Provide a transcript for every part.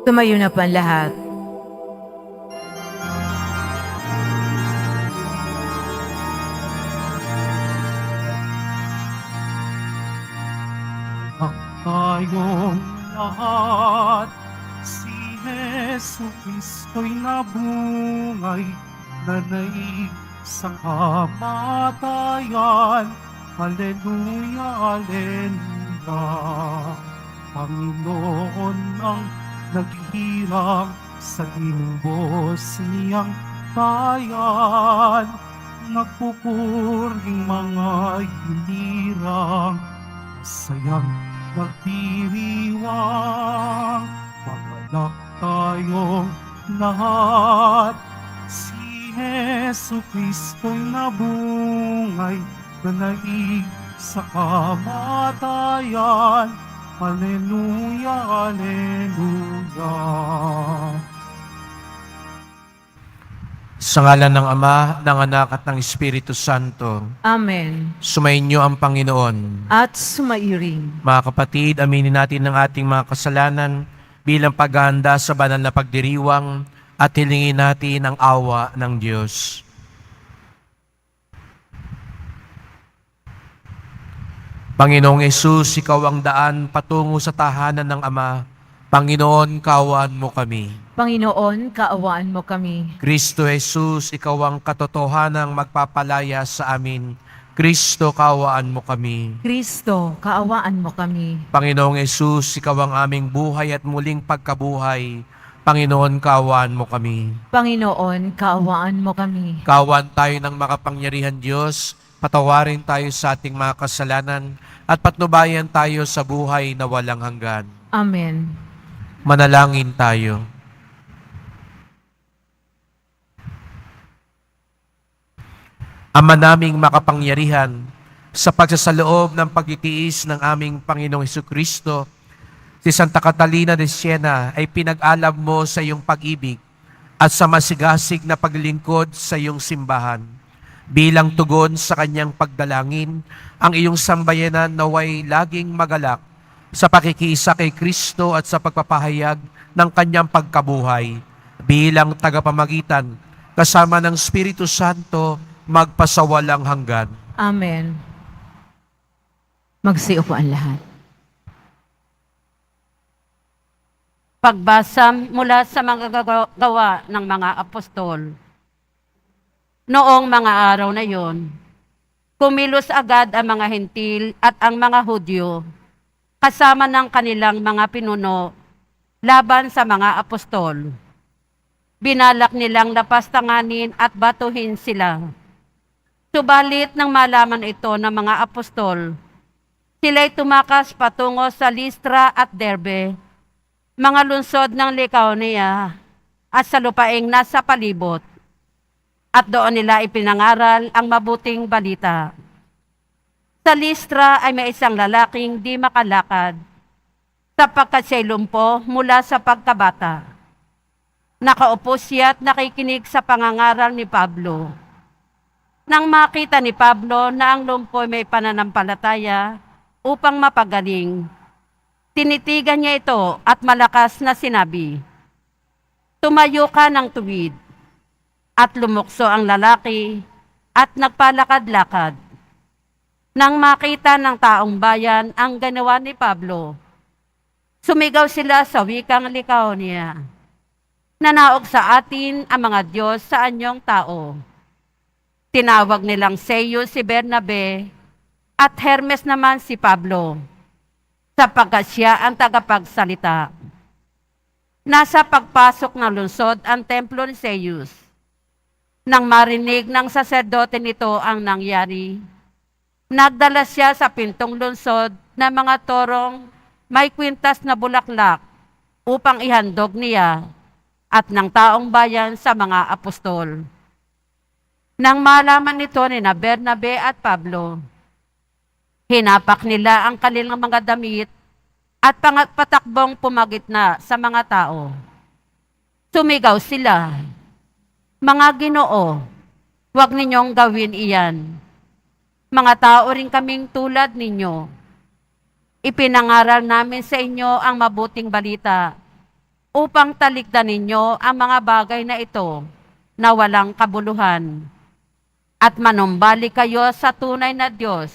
Tumayo na po ang lahat. Tayong lahat, si Jesu Kristo'y nabungay, nanay sa kamatayan. Hallelujah, Hallelujah. Panginoon ang naghirang sa ginumbos niyang bayan, nagpupuring mga hinirang, sayang nagdiriwang. Magalak tayong lahat, si Jesu Kristo'y nabungay, nanay sa kamatayan. Hallelujah, Hallelujah. Sa ngalan ng Ama, ng Anak at ng Espiritu Santo, Amen. sumainyo ang Panginoon. At sumairing. Mga kapatid, aminin natin ang ating mga kasalanan bilang paghahanda sa banal na pagdiriwang at hilingin natin ang awa ng Diyos. Panginoong Yesus, Ikaw ang daan patungo sa tahanan ng Ama. Panginoon, kaawaan mo kami. Panginoon, kaawaan mo kami. Kristo Jesus, Ikaw ang katotohanang magpapalaya sa amin. Kristo, kaawaan mo kami. Kristo, kaawaan mo kami. Panginoong Yesus, Ikaw ang aming buhay at muling pagkabuhay. Panginoon, kaawaan mo kami. Panginoon, kaawaan mo kami. Kaawaan tayo ng makapangyarihan Diyos, patawarin tayo sa ating mga kasalanan, at patnubayan tayo sa buhay na walang hanggan. Amen. Manalangin tayo. Ama naming makapangyarihan, sa pagsasaloob ng pagtitiis ng aming Panginoong Hesukristo, si Santa Catalina de Siena ay pinag-alab mo sa iyong pag-ibig at sa masigasig na paglingkod sa iyong simbahan. Bilang tugon sa kanyang pagdalangin, ang iyong sambayanan naway laging magalak sa pakikiisa kay Kristo at sa pagpapahayag ng kanyang pagkabuhay. Bilang tagapamagitan, kasama ng Espiritu Santo, magpasawalang hanggan. Amen. Magsiupo ang lahat. Pagbasa mula sa mga gawa ng mga apostol. Noong mga araw na yon, kumilos agad ang mga Hentil at ang mga Hudyo, kasama ng kanilang mga pinuno, laban sa mga apostol. Binalak nilang lapastanganin at batuhin sila. Subalit nang malaman ito ng mga apostol, sila'y tumakas patungo sa Listra at Derbe, mga lungsod ng Lycaonia at sa lupaing nasa palibot. At doon nila ipinangaral ang mabuting balita. Sa Listra ay may isang lalaking di makalakad, sapagkat siya'y lumpo mula sa pagkabata. Nakaupo siya at nakikinig sa pangangaral ni Pablo. Nang makita ni Pablo na ang lumpo may pananampalataya upang mapagaling, tinitigan niya ito at malakas na sinabi, "Tumayo ka ng tuwid." At lumukso ang lalaki at nagpalakad-lakad. Nang makita ng taong bayan ang ginawa ni Pablo, sumigaw sila sa wikang Lycaonia, "Nanaog sa atin ang mga Diyos sa anyong tao." Tinawag nilang Zeus si Bernabe at Hermes naman si Pablo, sapagkat siya ang tagapagsalita. Nasa pagpasok ng lungsod ang templo ni Zeus. Nang marinig ng saserdote nito ang nangyari, nagdala siya sa pintong lungsod ng mga torong may kwintas na bulaklak upang ihandog niya at ng taong bayan sa mga apostol. Nang malaman nito ni Bernabe at Pablo, hinapak nila ang kanilang mga damit at patakbong pumagitna sa mga tao. Sumigaw sila, "Mga Ginoo, huwag ninyong gawin iyan. Mga tao rin kaming tulad ninyo. Ipinangaral namin sa inyo ang mabuting balita upang talikdan ninyo ang mga bagay na ito na walang kabuluhan at manumbalik kayo sa tunay na Diyos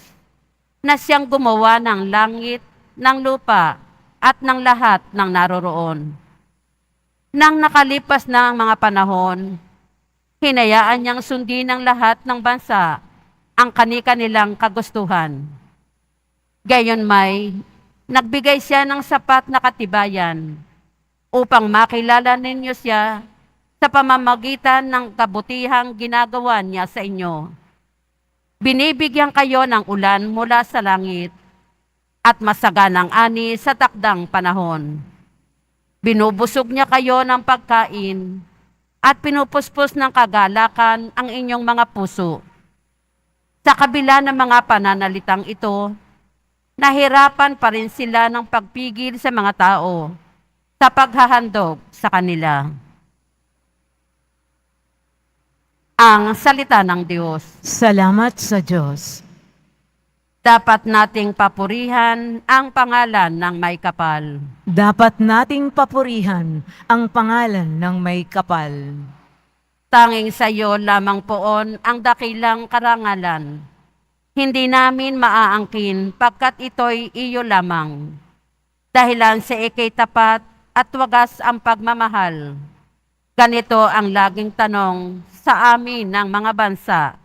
na siyang gumawa ng langit, ng lupa at ng lahat ng naroroon. Nang nakalipas na ang mga panahon, hinayaan niyang sundin ng lahat ng bansa ang kani-kanilang kagustuhan. Gayon may, nagbigay siya ng sapat na katibayan upang makilala ninyo siya sa pamamagitan ng kabutihang ginagawa niya sa inyo. Binibigyan kayo ng ulan mula sa langit at masaganang ani sa takdang panahon. Binubusog niya kayo ng pagkain at pinupuspos ng kagalakan ang inyong mga puso. Sa kabila ng mga pananalitang ito, nahirapan pa rin sila ng pagpigil sa mga tao sa paghahandog sa kanila. Ang salita ng Diyos. Salamat sa Diyos. Dapat nating papurihan ang pangalan ng may kapal. Dapat nating papurihan ang pangalan ng may kapal. Tanging sa iyo lamang poon ang dakilang karangalan. Hindi namin maaangkin pagkat ito'y iyo lamang. Dahilan sa ikay tapat at wagas ang pagmamahal. Ganito ang laging tanong sa amin ng mga bansa.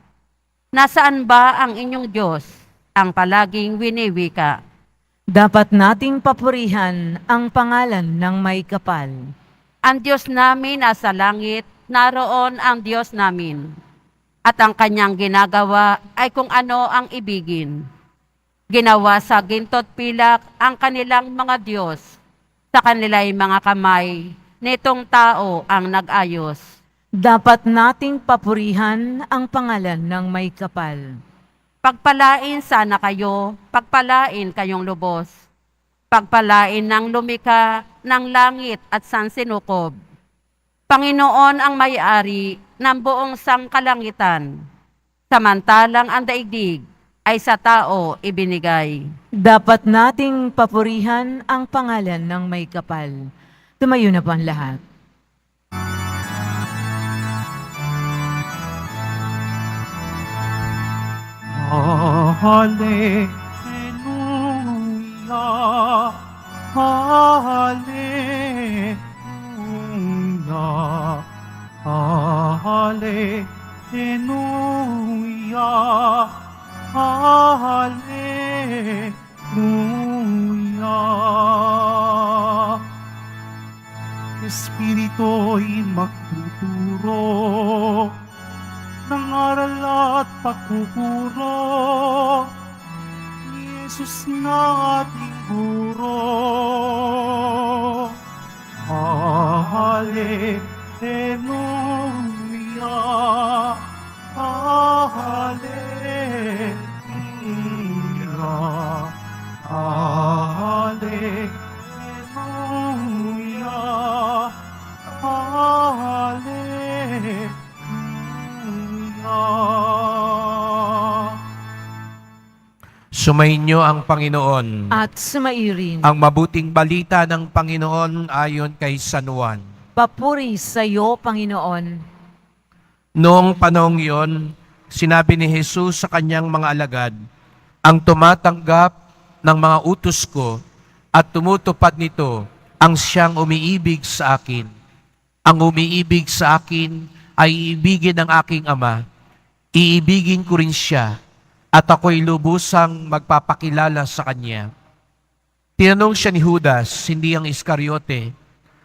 Nasaan ba ang inyong Diyos, ang palaging winiwika? Dapat nating papurihan ang pangalan ng may kapal. Ang Diyos namin nasa langit, naroon ang Diyos namin. At ang kanyang ginagawa ay kung ano ang ibigin. Ginawa sa ginto't pilak ang kanilang mga Diyos. Sa kanila'y mga kamay, nitong tao ang nag-ayos. Dapat nating papurihan ang pangalan ng may kapal. Pagpalain sana kayo, pagpalain kayong lubos. Pagpalain ng lumika ng langit at sansinukob. Panginoon ang may-ari ng buong sangkalangitan. Samantalang ang daigdig ay sa tao ibinigay. Dapat nating papurihan ang pangalan ng may kapal. Tumayo na po ang lahat. Hallelujah, hallelujah, hallelujah, hallelujah. Espiritu'y magtuturo ng aral at pagkukuro ni Jesus na ating guro. Hallelujah, hallelujah, hallelujah, hallelujah. Sumainyo ang Panginoon. At sumairin. Ang mabuting balita ng Panginoon ayon kay San Juan. Papuri sa iyo, Panginoon. Noong panahong iyon, sinabi ni Jesus sa kanyang mga alagad, ang tumatanggap ng mga utos ko at tumutupad nito ang siyang umiibig sa akin. Ang umiibig sa akin ay iibigin ng aking Ama. Iibigin ko rin siya at ako'y lubusang magpapakilala sa kanya. Tinanong siya ni Judas, hindi ang Iscariote,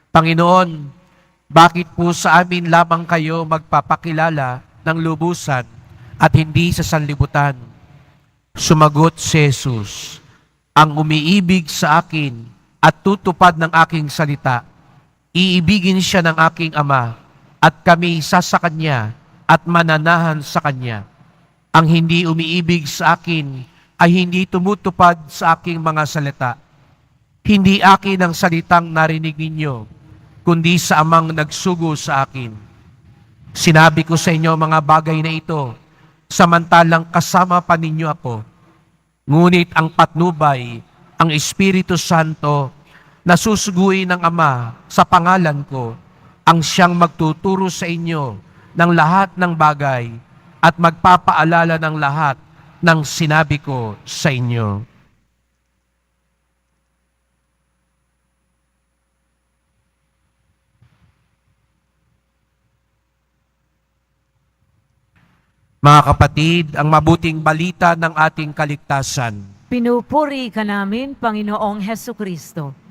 Panginoon, bakit po sa amin lamang kayo magpapakilala ng lubusan at hindi sa sanlibutan? Sumagot si Jesus, ang umiibig sa akin at tutupad ng aking salita, iibigin siya ng aking Ama at kami isa sa kanya at mananahan sa kanya. Ang hindi umiibig sa akin ay hindi tumutupad sa aking mga salita. Hindi akin ang salitang narinig ninyo, kundi sa Amang nagsugo sa akin. Sinabi ko sa inyo mga bagay na ito, samantalang kasama pa ninyo ako. Ngunit ang patnubay, ang Espiritu Santo, na susuguin ng Ama sa pangalan ko, ang siyang magtuturo sa inyo ng lahat ng bagay at magpapaalala ng lahat ng sinabi ko sa inyo. Mga kapatid, ang mabuting balita ng ating kaligtasan. Pinupuri ka namin, Panginoong Heso Kristo.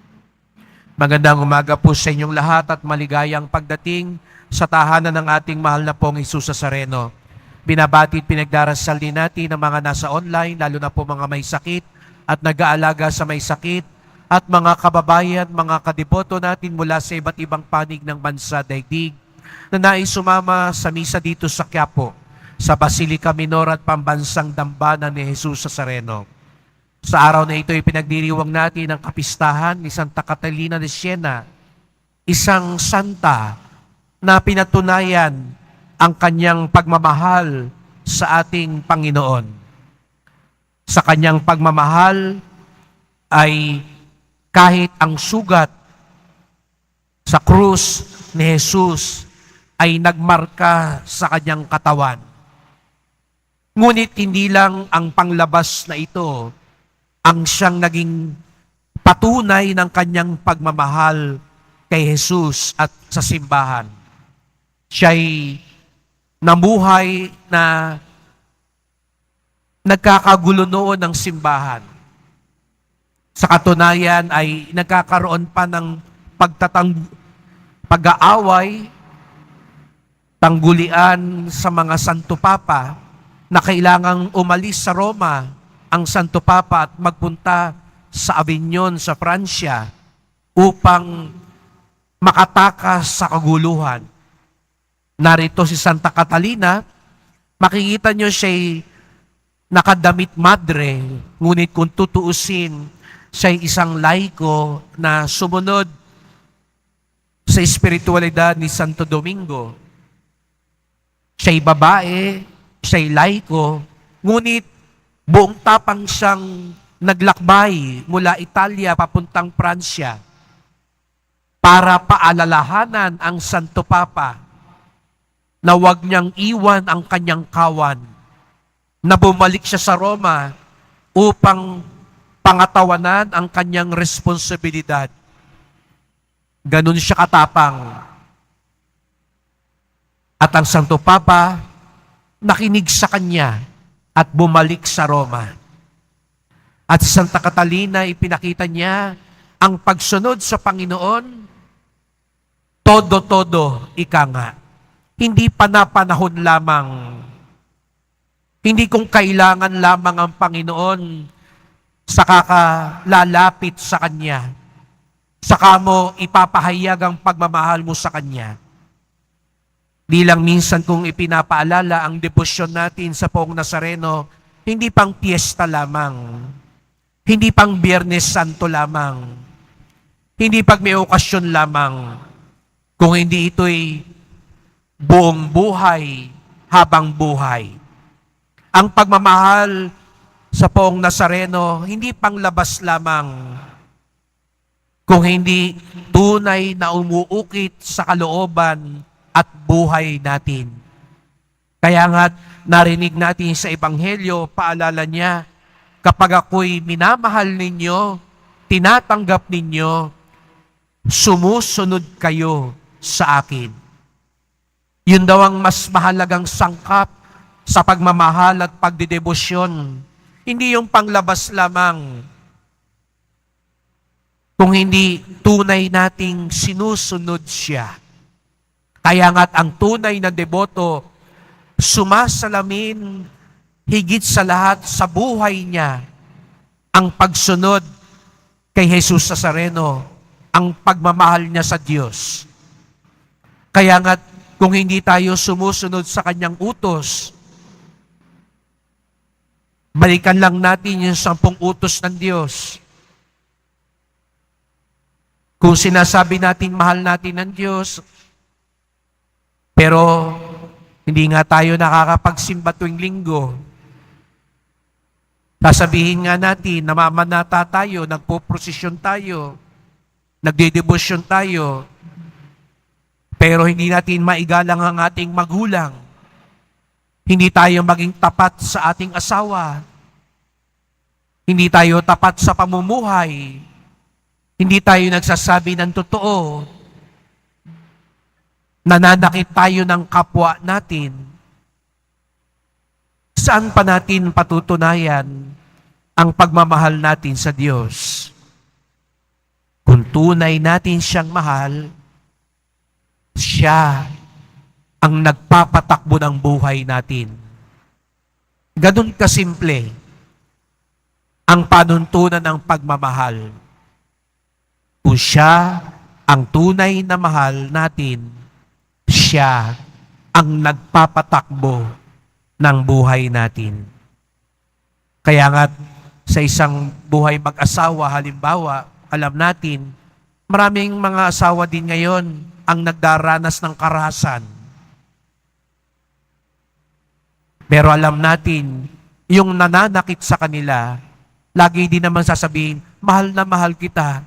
Magandang umaga po sa inyong lahat at maligayang pagdating sa tahanan ng ating mahal na pong Jesus Nazareno. Binabati at pinagdarasal din natin ang mga nasa online, lalo na po mga may sakit at nag-aalaga sa may sakit, at mga kababayan, mga kadiboto natin mula sa iba't ibang panig ng bansa daigdig na nais sumama sa misa dito sa Quiapo, sa Basilica Minor at Pambansang Dambana ni Jesus Nazareno. Sa araw na ito, ipinagdiriwang natin ang kapistahan ni Santa Catalina de Siena, isang santa na pinatunayan ang kanyang pagmamahal sa ating Panginoon. Sa kanyang pagmamahal ay kahit ang sugat sa krus ni Jesus ay nagmarka sa kanyang katawan. Ngunit hindi lang ang panglabas na ito ang siyang naging patunay ng kanyang pagmamahal kay Jesus at sa simbahan. Siya'y namuhay na nagkakagulo noon ng simbahan. Sa katunayan ay nagkakaroon pa ng pag-aaway, tanggulian sa mga Santo Papa na kailangang umalis sa Roma ang Santo Papa at magpunta sa Avignon sa Pransya upang makatakas sa kaguluhan. Narito si Santa Catalina, makikita nyo siya'y nakadamit madre, ngunit kung tutuusin, siya'y isang laiko na sumunod sa espiritualidad ni Santo Domingo. Siya'y babae, siya'y laiko, ngunit buong tapang siyang naglakbay mula Italia papuntang Pransya para paalalahanan ang Santo Papa na huwag niyang iwan ang kanyang kawan, na bumalik siya sa Roma upang pangatawanan ang kanyang responsibilidad. Ganun siya katapang. At ang Santo Papa nakinig sa kanya at bumalik sa Roma. At si Santa Catalina, ipinakita niya ang pagsunod sa Panginoon, todo-todo, ika nga. Hindi panapanahon lamang. Hindi kung kailangan lamang ang Panginoon sa kakalalapit sa Kanya. Saka mo ipapahayag ang pagmamahal mo sa Kanya. Di lang minsan kung ipinapaalala ang debosyon natin sa Poong Nazareno, hindi pang piyesta lamang. Hindi pang Biyernes Santo lamang. Hindi pag may okasyon lamang. Kung hindi ito'y buong buhay habang buhay. Ang pagmamahal sa Poong Nazareno, hindi pang labas lamang. Kung hindi tunay na umuukit sa kalooban at buhay natin. Kaya nga narinig natin sa Ebanghelyo, paalala niya, kapag ako'y minamahal ninyo, tinatanggap ninyo, sumusunod kayo sa akin. Yun daw ang mas mahalagang sangkap sa pagmamahal at pagdedebosyon. Hindi yung panglabas lamang. Kung hindi tunay nating sinusunod siya. Kaya nga't ang tunay na deboto, sumasalamin higit sa lahat sa buhay niya ang pagsunod kay Jesus Nazareno, ang pagmamahal niya sa Diyos. Kaya nga't kung hindi tayo sumusunod sa kanyang utos, balikan lang natin yung 10 utos ng Diyos. Kung sinasabi natin mahal natin ng Diyos, pero hindi nga tayo nakakapagsimba tuwing linggo, sasabihin nga natin, namamanata tayo, nagpo-prosesyon tayo, nagdedebosyon tayo, pero hindi natin maigalang ang ating magulang. Hindi tayo maging tapat sa ating asawa. Hindi tayo tapat sa pamumuhay. Hindi tayo nagsasabi ng totoo. Nananakit tayo ng kapwa natin. Saan pa natin patutunayan ang pagmamahal natin sa Diyos? Kung tunay natin siyang mahal, siya ang nagpapatakbo ng buhay natin. Ganun kasimple ang panuntunan ng pagmamahal. Kung siya ang tunay na mahal natin, siya ang nagpapatakbo ng buhay natin. Kaya nga sa isang buhay mag-asawa, halimbawa, alam natin, maraming mga asawa din ngayon ang nagdaranas ng karahasan. Pero alam natin, yung nananakit sa kanila, lagi din naman sasabihin, mahal na mahal kita.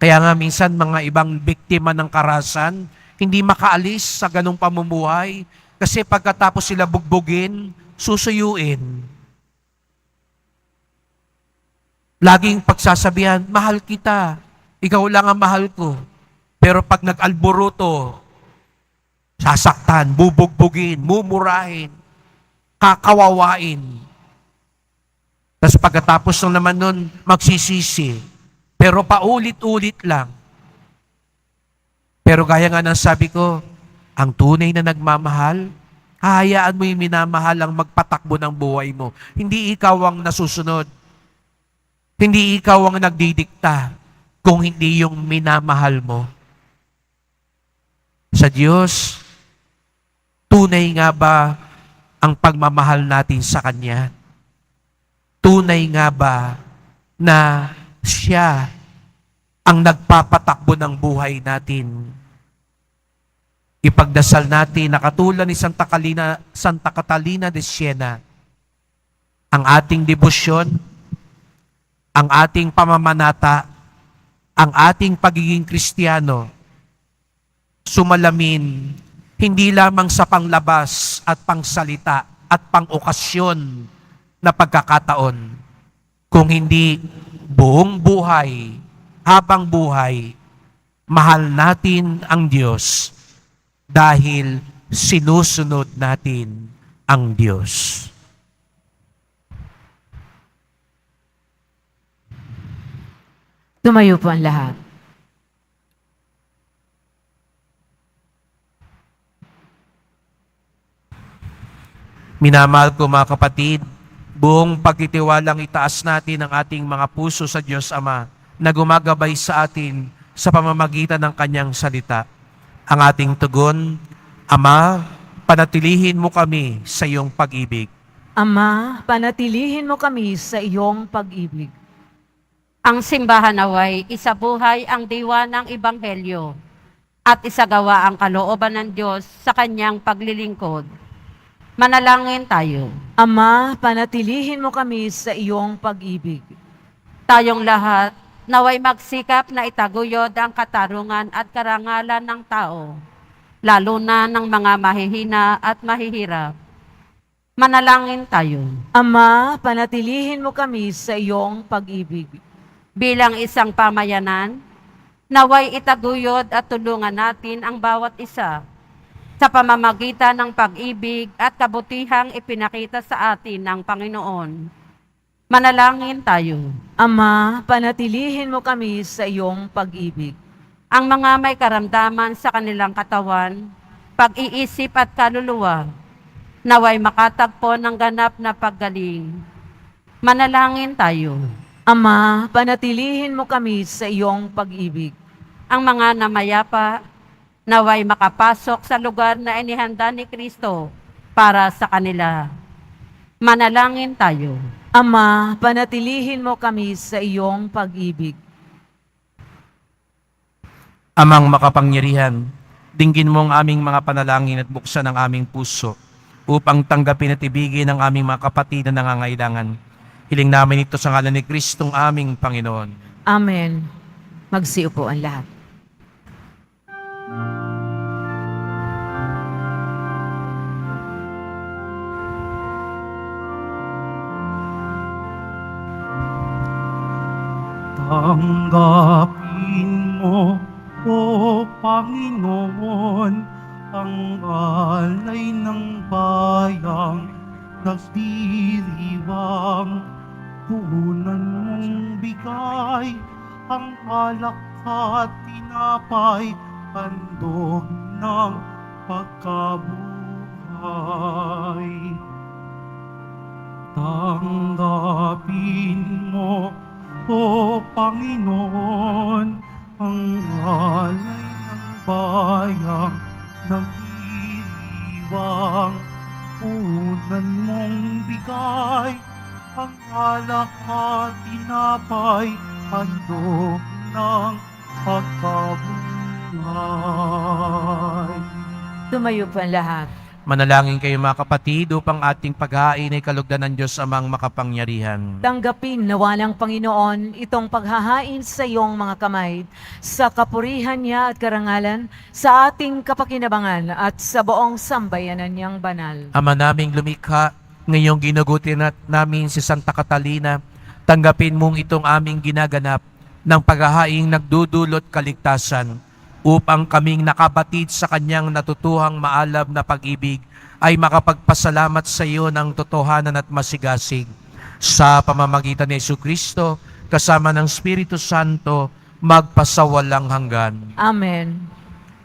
Kaya nga minsan mga ibang biktima ng karahasan, hindi makaalis sa ganong pamumuhay kasi pagkatapos sila bugbugin, susuyuin. Laging pagsasabihan, mahal kita, ikaw lang ang mahal ko. Pero pag nag-alboruto, sasaktan, bubugbugin, mumurahin, kakawawain. Tapos pagkatapos ng naman nun, magsisisi. Pero paulit-ulit lang. Pero gaya nga ng sabi ko, ang tunay na nagmamahal, hahayaan mo yung minamahal ang magpatakbo ng buhay mo. Hindi ikaw ang nasusunod. Hindi ikaw ang nagdidikta kung hindi yung minamahal mo. Sa Diyos, tunay nga ba ang pagmamahal natin sa Kanya? Tunay nga ba na siya ang nagpapatakbo ng buhay natin? Ipagdasal natin na katulad ni Santa Catalina de Siena, ang ating debosyon, ang ating pamamanata, ang ating pagiging Kristiyano, sumalamin hindi lamang sa panglabas at pangsalita at pang-okasyon na pagkakataon, kung hindi buong buhay, habang buhay, mahal natin ang Diyos dahil sinusunod natin ang Diyos. Tumayo po ang lahat. Minamahal ko mga kapatid, buong pagtitiwalang itaas natin ang ating mga puso sa Diyos Ama na gumagabay sa atin sa pamamagitan ng Kanyang salita. Ang ating tugon, Ama, panatilihin mo kami sa iyong pag-ibig. Ama, panatilihin mo kami sa iyong pag-ibig. Ang simbahan naway isabuhay ang diwa ng Ebanghelyo at isagawa ang kalooban ng Diyos sa kanyang paglilingkod. Manalangin tayo. Ama, panatilihin mo kami sa iyong pag-ibig. Tayong lahat naway magsikap na itaguyod ang katarungan at karangalan ng tao, lalo na ng mga mahihina at mahihirap. Manalangin tayo. Ama, panatilihin mo kami sa iyong pag-ibig. Bilang isang pamayanan, naway itaguyod at tulungan natin ang bawat isa sa pamamagitan ng pag-ibig at kabutihang ipinakita sa atin ng Panginoon. Manalangin tayo. Ama, panatilihin mo kami sa iyong pag-ibig. Ang mga may karamdaman sa kanilang katawan, pag-iisip at kaluluwa, naway makatagpo ng ganap na paggaling. Manalangin tayo. Ama, panatilihin mo kami sa iyong pag-ibig. Ang mga namayapa, naway makapasok sa lugar na inihanda ni Kristo para sa kanila. Manalangin tayo. Ama, panatilihin mo kami sa iyong pag-ibig. Amang makapangyarihan, dinggin mo ang aming mga panalangin at buksan ang aming puso upang tanggapin at ibigin ang aming mga kapatid na nangangailangan. Hiling namin ito sa ngalan ni Kristong aming Panginoon. Amen. Magsiupo ang lahat. Tanggapin mo, O Panginoon, ang alay ng bayang nagdiriwang. Punan mong bigay ang alak at tinapay, handog ng pagkabuhay. Tanggapin mo, O Panginoon, ang alay ng bayang nagdiriwang. Punan mong bigay ang alak at tinapay, handog ng pagkabuhay. Tumayo po ang lahat. Manalangin kayo mga kapatid upang ating paghahain ay kalugdan ng Diyos amang makapangyarihan. Tanggapin nawa ng Panginoon itong paghahain sa iyong mga kamay sa kapurihan niya at karangalan sa ating kapakinabangan at sa buong sambayanan niyang banal. Ama naming lumikha, ngayong ginuguti namin si Santa Catalina, tanggapin mong itong aming ginaganap ng paghahaing nagdudulot kaligtasan upang kaming nakabatid sa kanyang natutuhang maalab na pag-ibig ay makapagpasalamat sa iyo ng totohanan at masigasig. Sa pamamagitan ni Jesucristo, kasama ng Espiritu Santo, magpasawalang hanggan. Amen.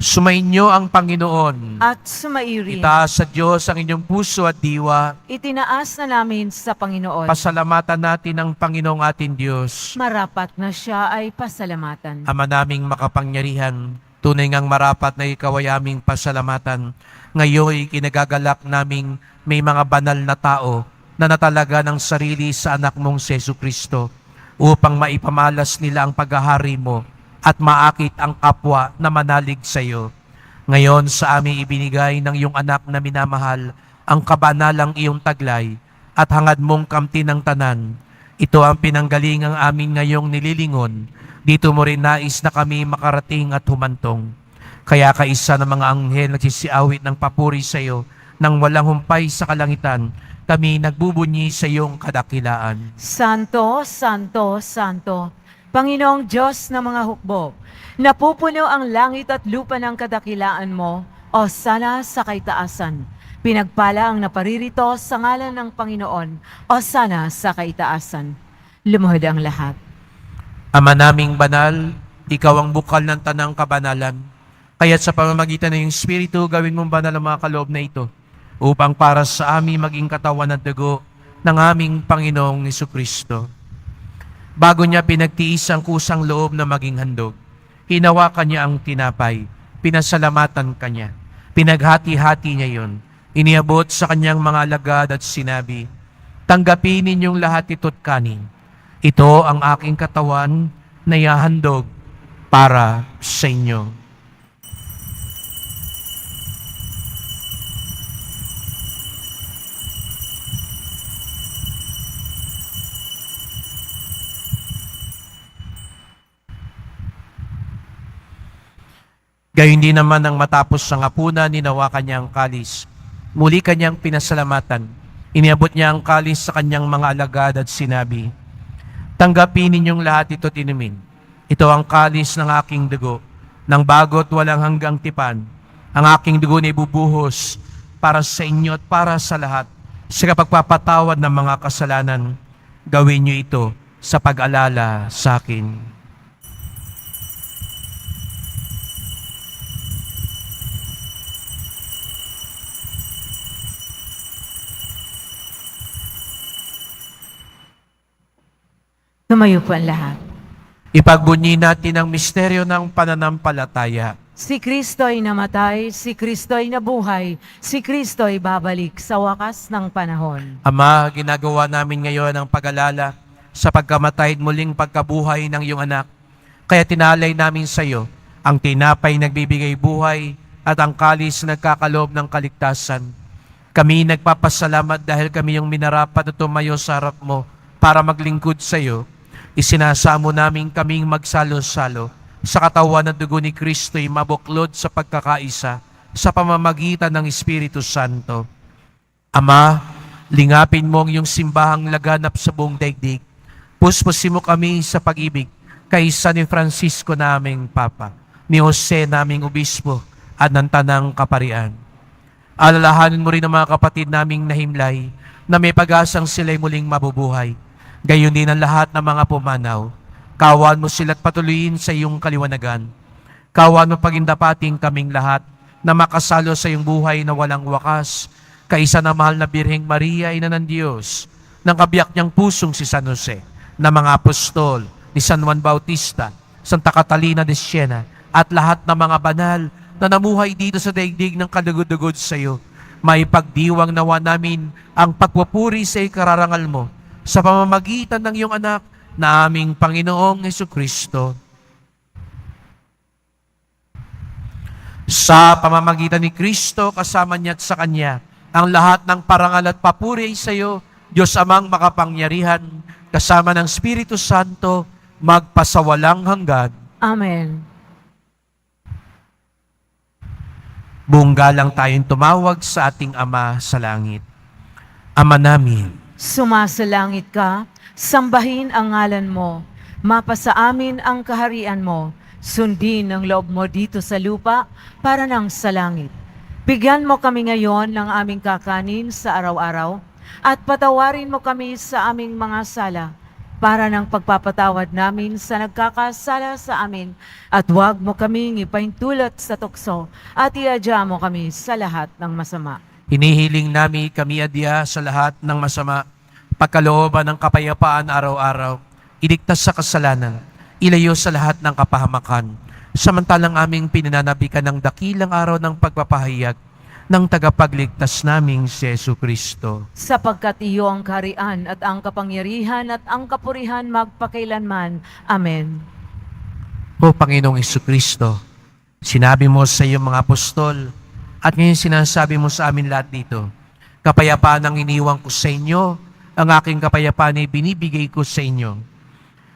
Sumainyo ang Panginoon. At sumairin, Itaas sa Diyos ang inyong puso at diwa. itinaas na namin sa Panginoon. Pasalamatan natin ang Panginoong ating Diyos. Marapat na siya ay pasalamatan. Ama naming makapangyarihan, tunay ngang marapat na ikaw ay aming pasalamatan. Ngayon kinagagalak naming may mga banal na tao na natalaga ng sarili sa anak mong si Jesucristo upang maipamalas nila ang paghahari mo at maakit ang kapwa na manalig sa iyo. Ngayon sa aming ibinigay ng iyong anak na minamahal ang kabanalang iyong taglay at hangad mong kamti ng tanan. Ito ang pinanggalingang amin ngayong nililingon. Dito mo rin nais na kami makarating at humantong. Kaya kaisa ng mga anghel nagsisiawit ng papuri sa iyo nang walang humpay sa kalangitan, kami nagbubunyi sa iyong kadakilaan. Santo, Santo, Santo, Panginoong Diyos ng mga hukbo, napupuno ang langit at lupa ng kadakilaan mo, o sana sa kaitaasan. Pinagpala ang naparirito sa ngalan ng Panginoon, o sana sa kaitaasan. Lumuhod ang lahat. Ama naming banal, ikaw ang bukal ng tanang kabanalan. Kaya't sa pamamagitan ng iyong Espiritu, gawin mong banal ang mga kaloob na ito, upang para sa amin maging katawan at dugo ng aming Panginoong Jesucristo. Bago niya pinagtiis ang kusang loob na maging handog, hinawakan niya ang tinapay, pinasalamatan kanya, pinaghati-hati niya yon, iniabot sa kanyang mga alagad at sinabi, tanggapin ninyong lahat ito't kanin. Ito ang aking katawan na ihahandog para sa inyo. Gayon din naman ang matapos sa hapunan, ninawakan niya ang kalis. Muli kanyang pinasalamatan. Iniabot niya ang kalis sa kanyang mga alagad at sinabi, tanggapin ninyong lahat ito't inumin. Ito ang kalis ng aking dugo, ng bago't walang hanggang tipan. Ang aking dugo na ibubuhos para sa inyo at para sa lahat. Sa kapagpapatawad ng mga kasalanan, gawin niyo ito sa pag-alala sa akin. Tumayo po ang lahat. Ipagbunyi natin ang misteryo ng pananampalataya. Si Kristo'y namatay, si Kristo'y nabuhay, si Kristo'y babalik sa wakas ng panahon. Ama, ginagawa namin ngayon ang pag-alala sa pagkamatay at muling pagkabuhay ng iyong anak. Kaya tinalay namin sa iyo ang tinapay nagbibigay buhay at ang kalis nagkakaloob ng kaligtasan. Kami nagpapasalamat dahil kami yung minarapat na tumayo sa harap mo para maglingkod sa iyo. Isinasamo namin kaming magsalo-salo sa katawan at dugo ni Kristo'y mabuklod sa pagkakaisa sa pamamagitan ng Espiritu Santo. Ama, lingapin mo ang iyong simbahang laganap sa buong daigdig. Puspusin mo kami sa pag-ibig kay San Francisco naming Papa, ni Jose naming Obispo, at ng Tanang Kaparian. Alalahanin mo rin ang mga kapatid naming nahimlay na may pag-asang sila'y muling mabubuhay. Gayon din ang lahat ng mga pumanaw. Kawan mo sila't patuloyin sa iyong kaliwanagan. Kawan mo pagindapating kaming lahat na makasalo sa iyong buhay na walang wakas, kaisa na mahal na Birheng Maria, Ina ng Diyos, ng kabiyak niyang pusong si San Jose, na mga apostol, ni San Juan Bautista, Santa Catalina de Siena, at lahat ng mga banal na namuhay dito sa daigdig ng kalugod-dugod sa iyo. May pagdiwang nawa namin ang pagpupuri sa ikararangal mo sa pamamagitan ng iyong anak na aming Panginoong Hesukristo. Sa pamamagitan ni Kristo, kasama niya at sa Kanya, ang lahat ng parangal at papuri ay sa iyo, Diyos Amang makapangyarihan, kasama ng Espiritu Santo, magpasawalang hanggan. Amen. Buong galang tayong tumawag sa ating Ama sa langit. Ama namin, Sumasalangit ka, sambahin ang ngalan mo, mapasa amin ang kaharian mo, sundin ang loob mo dito sa lupa para nang sa langit. Bigyan mo kami ngayon ng aming kakanin sa araw-araw at patawarin mo kami sa aming mga sala para ng pagpapatawad namin sa nagkakasala sa amin at huwag mo kaming ipaintulot sa tukso at iadya mo kami sa lahat ng masama. hinihiling namin kami adya sa lahat ng masama, pagkalooban ng kapayapaan araw-araw, iligtas sa kasalanan, ilayo sa lahat ng kapahamakan, samantalang aming pinananabikan ng dakilang araw ng pagpapahayag ng tagapagligtas naming si Jesucristo. Sapagkat iyo ang kaharian at ang kapangyarihan at ang kapurihan magpakailanman. Amen. O Panginoong Jesucristo, sinabi mo sa iyong mga apostol, at ngayon sinasabi mo sa amin lahat dito, kapayapaan ang iniwan ko sa inyo, ang aking kapayapaan ay binibigay ko sa inyo.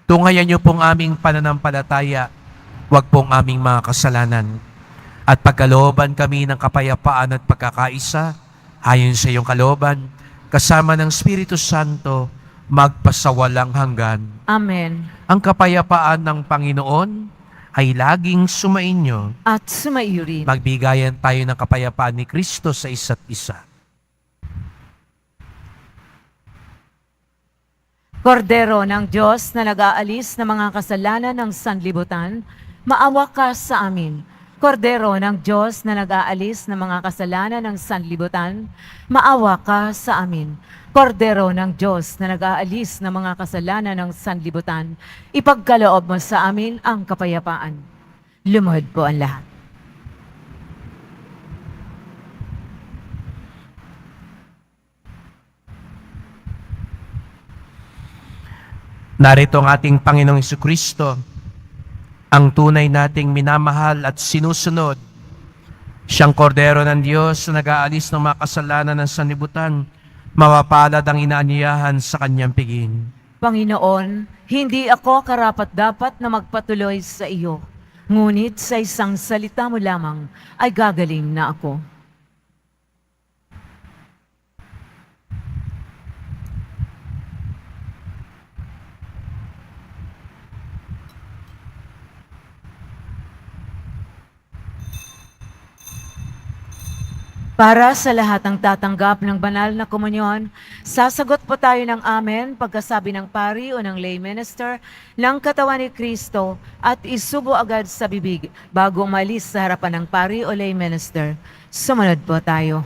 Tungayan niyo pong aming pananampalataya, huwag pong aming mga kasalanan. At pagkalooban kami ng kapayapaan at pagkakaisa, ayon sa iyong kalooban, kasama ng Espiritu Santo, magpasawalang hanggan. Amen. Ang kapayapaan ng Panginoon ay laging sumainyo. At sumaiyo rin. Magbigayan tayo ng kapayapaan ni Kristo sa isa't isa. Kordero ng Diyos na nag-aalis ng mga kasalanan ng sanlibutan, maawa ka sa amin. Kordero ng Diyos na nag-aalis ng mga kasalanan ng sanlibutan, maawa ka sa amin. Kordero ng Diyos na nag-aalis ng mga kasalanan ng sanlibutan, ipagkaloob mo sa amin ang kapayapaan. Lumuhod po ang lahat. Narito ang ating Panginoong Jesucristo, ang tunay nating minamahal at sinusunod. Siyang kordero ng Diyos na nag-aalis ng mga kasalanan ng sanlibutan, mapapalad ang inaanyayahan sa kanyang piging. Panginoon, hindi ako karapat-dapat na magpatuloy sa iyo, ngunit sa isang salita mo lamang ay gagaling na ako. Para sa lahat ng tatanggap ng banal na komunyon, sasagot po tayo ng amen pagkasabi ng pari o ng lay minister ng katawan ni Kristo at isubo agad sa bibig bago umalis sa harapan ng pari o lay minister. Sumunod po tayo.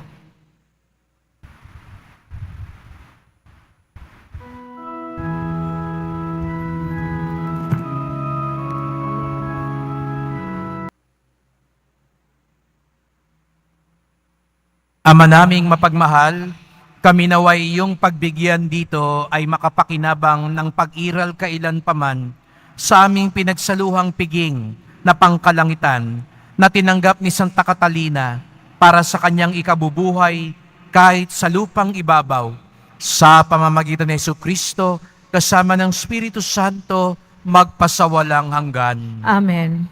Ama naming mapagmahal, kami naway iyong pagbigyan dito ay makapakinabang ng pag-iral kailanpaman sa aming pinagsaluhang piging na pangkalangitan na tinanggap ni Santa Catalina para sa kanyang ikabubuhay kahit sa lupang ibabaw. Sa pamamagitan ni Jesucristo kasama ng Espiritu Santo, magpasawalang hanggan. Amen.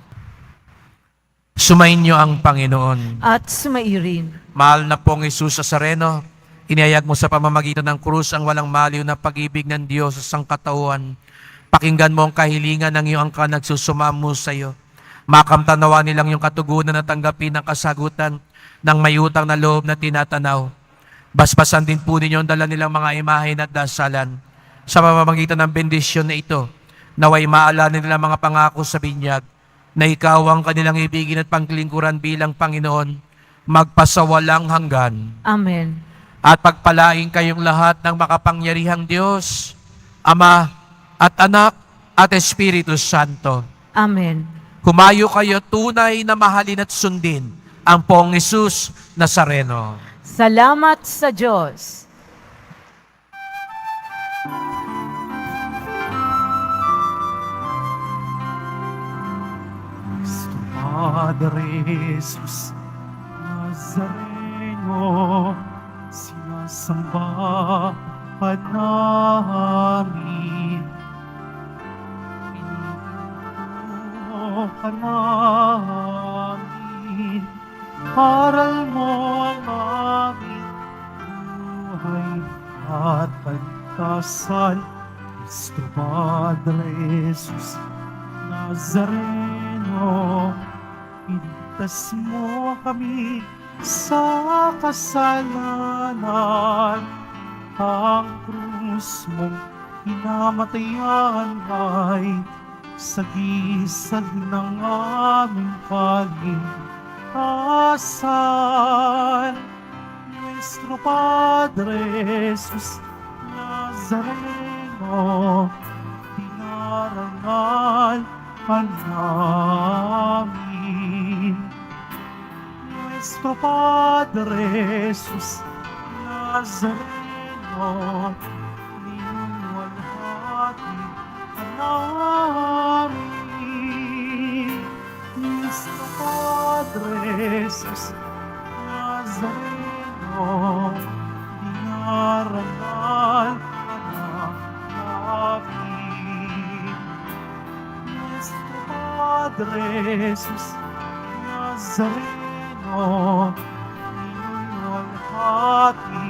Sumainyo ang Panginoon. At sumairin. Mahal na pong Jesus Nazareno, inihayag mo sa pamamagitan ng krus ang walang maliw na pag-ibig ng Diyos sa sangkatauhan. Pakinggan mo ang kahilingan ng iyong angka nagsusumamo sa iyo. Makamtanawa nilang yung katugunan na tanggapin ang kasagutan ng may utang na loob na tinatanaw. Basbasan din po ninyo ang dala nilang mga imahen at dasalan. Sa pamamagitan ng bendisyon na ito, naway maalala nilang mga pangako sa binyag, na ikaw ang kanilang ibigin at panglingkuran bilang Panginoon, magpasawalang hanggan. Amen. At pagpalain kayong lahat ng makapangyarihang Diyos, Ama at Anak at Espiritu Santo. Amen. Humayo kayo tunay na mahalin at sundin ang Poong Jesus Nazareno. Salamat sa Diyos. Cristo Padre Jesus Nazareno, sinasamba ka namin. Pinuno ka namin, aral mo ang aming buhay at pagkasal. Cristo Padre Jesus Nazareno, iligtas mo kami sa kasalanan. Ang krus mong hinamatayan ay sagisag ng aming kaligtasan. Nuestro Padre Jesus Nazareno, dinarangal ka namin. Nuestro Padre Jesus Nazareno, ninuwalhati ka namin. Nuestro Padre Jesus Nazareno, dinarangal ka namin. Nuestro Padre Jesus Nazareno, ninuwalhati